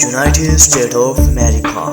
United States of America.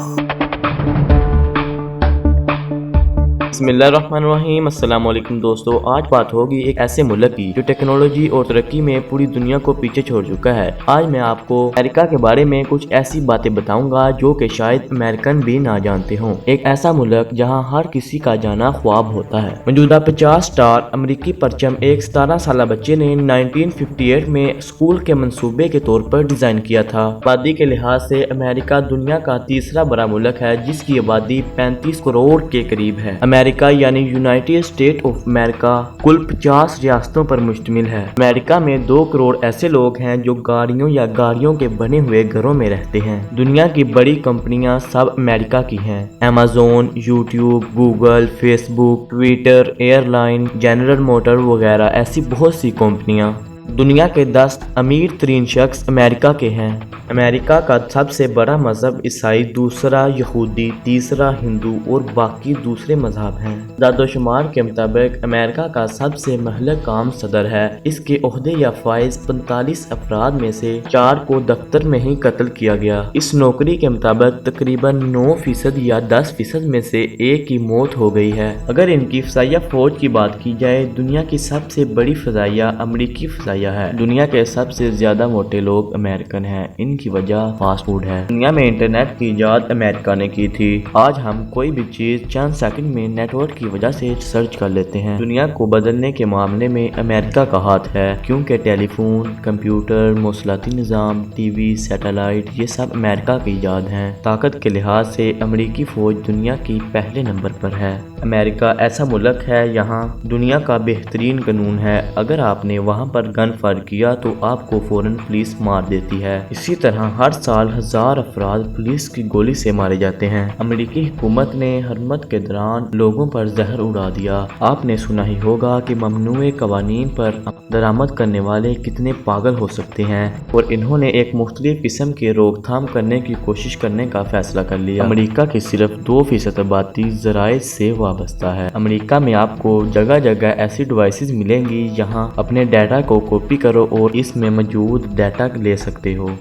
बिस्मिल्लाहिर्रहमानिर्रहीम। अस्सलाम वालेकुम दोस्तों, आज बात होगी एक ऐसे मुल्क की जो टेक्नोलॉजी और तरक्की में पूरी दुनिया को पीछे छोड़ चुका है। आज मैं आपको अमेरिका के बारे में कुछ ऐसी बातें बताऊंगा जो कि शायद अमेरिकन भी ना जानते हों। एक ऐसा मुल्क जहां हर किसी का जाना ख्वाब होता है। मौजूदा 50 स्टार अमेरिकी परचम एक 17 साल बच्चे ने 1958 में स्कूल के मंसूबे के तौर पर डिजाइन किया था। आबादी के लिहाज से अमेरिका दुनिया का तीसरा बड़ा मुल्क है जिसकी आबादी 35 करोड़ के करीब है। अमेरिका यानी यूनाइटेड स्टेट ऑफ अमेरिका कुल 50 रियासतों पर मुश्तमिल है। अमेरिका में 2 करोड़ ऐसे लोग हैं जो गाड़ियों या गाड़ियों के बने हुए घरों में रहते हैं। दुनिया की बड़ी कंपनियां सब अमेरिका की हैं। Amazon, YouTube, Google, Facebook, Twitter, airline, general motor वगैरह ऐसी बहुत सी कंपनियां। दुनिया के 10 अमीर तरीन शख्स अमेरिका के हैं। अमेरिका का सबसे बड़ा मजहब ईसाई, दूसरा यहूदी, तीसरा हिंदू और बाकी दूसरे मजहब हैं। दादोशुमार के मुताबिक अमेरिका का सबसे महंगा काम सदर है। इसके ओहदे या फाइज 45 अफराद में से 4 को दफ्तर में ही कत्ल किया गया। इस नौकरी के मुताबिक तकरीबन 9% या 10% में से एक की मौत हो गई है। अगर इनकी फजाइया फौज की बात की जाए, दुनिया की सबसे बड़ी फजाइया अमरीकी फजाइया है। दुनिया के सबसे ज्यादा मोटे लोग अमेरिकन हैं। इनकी वजह फास्ट फूड है। दुनिया में इंटरनेट की इजाद अमेरिका ने की थी। आज हम कोई भी चीज चंद सेकंड में नेटवर्क की वजह से सर्च कर लेते हैं। दुनिया को बदलने के मामले में अमेरिका का हाथ है, क्योंकि टेलीफोन, कंप्यूटर, मौसलाती निज़ाम, टीवी, सैटेलाइट ये सब अमेरिका की इजाद हैं। ताकत के लिहाज से अमेरिकी फौज दुनिया की पहले नंबर पर है। अमेरिका ऐसा मुल्क है यहाँ दुनिया का बेहतरीन कानून है। अगर आपने वहाँ पर गन फायर किया तो आपको फौरन पुलिस मार देती है। इसी तरह हर साल 1000 अफराद पुलिस की गोली से मारे जाते हैं। अमेरिकी हुकूमत ने हरमत के दौरान लोगों पर जहर उड़ा दिया। आपने सुना ही होगा कि ममनूए कवानीन पर दरामद करने वाले कितने पागल हो सकते हैं, और इन्होंने एक मुख्तलिफ किस्म के रोकथाम करने की कोशिश करने का फैसला कर लिया। अमेरिका की सिर्फ 2% आबादी ज़राए से वाबस्ता है। अमेरिका में आपको जगह जगह ऐसी डिवाइसेस मिलेंगी जहां अपने डाटा को कॉपी करो और इसमें मौजूद डाटा ले सकते हो।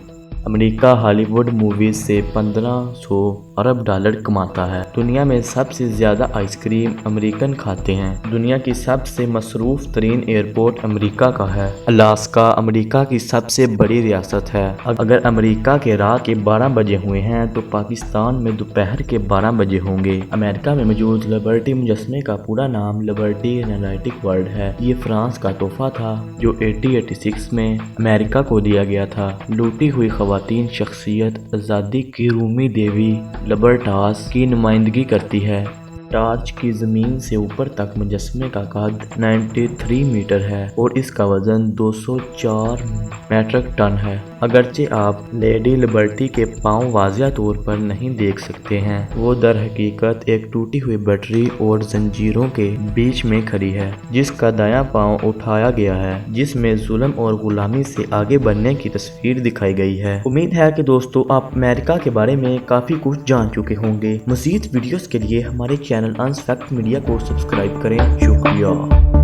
अमेरिका हॉलीवुड मूवीज से 1500 अरब डॉलर कमाता है। दुनिया में सबसे ज्यादा आइसक्रीम अमेरिकन खाते हैं। दुनिया की सबसे मसरूफ तरीन एयरपोर्ट अमेरिका का है। अलास्का अमेरिका की सबसे बड़ी रियासत है। अगर अमेरिका के रात के 12 बजे हुए हैं तो पाकिस्तान में दोपहर के 12 बजे होंगे। अमेरिका में मौजूद लिबर्टी मुजस्मे का पूरा नाम लिबर्टी एनालिटिक वर्ल्ड है। ये फ्रांस का तोहफा था जो 1886 में अमेरिका को दिया गया था। लूटी हुई खवातीन शख्सियत आज़ादी की रूमी देवी लिबर्टास की नुमाइंदगी करती है। टार्च की ज़मीन से ऊपर तक मुजस्मे का कद 93 मीटर है और इसका वजन 204 मेट्रिक टन है। अगरचे आप लेडी लिबर्टी के पांव वाज़िया तौर पर नहीं देख सकते हैं, वो दर हकीकत एक टूटी हुई बैटरी और जंजीरों के बीच में खड़ी है, जिसका दायां पांव उठाया गया है, जिसमें जुल्म और गुलामी से आगे बढ़ने की तस्वीर दिखाई गई है। उम्मीद है कि दोस्तों आप अमेरिका के बारे में काफ़ी कुछ जान चुके होंगे। मज़ीद वीडियोस के लिए हमारे चैनल अनस फैक्ट मीडिया को सब्सक्राइब करें। शुक्रिया।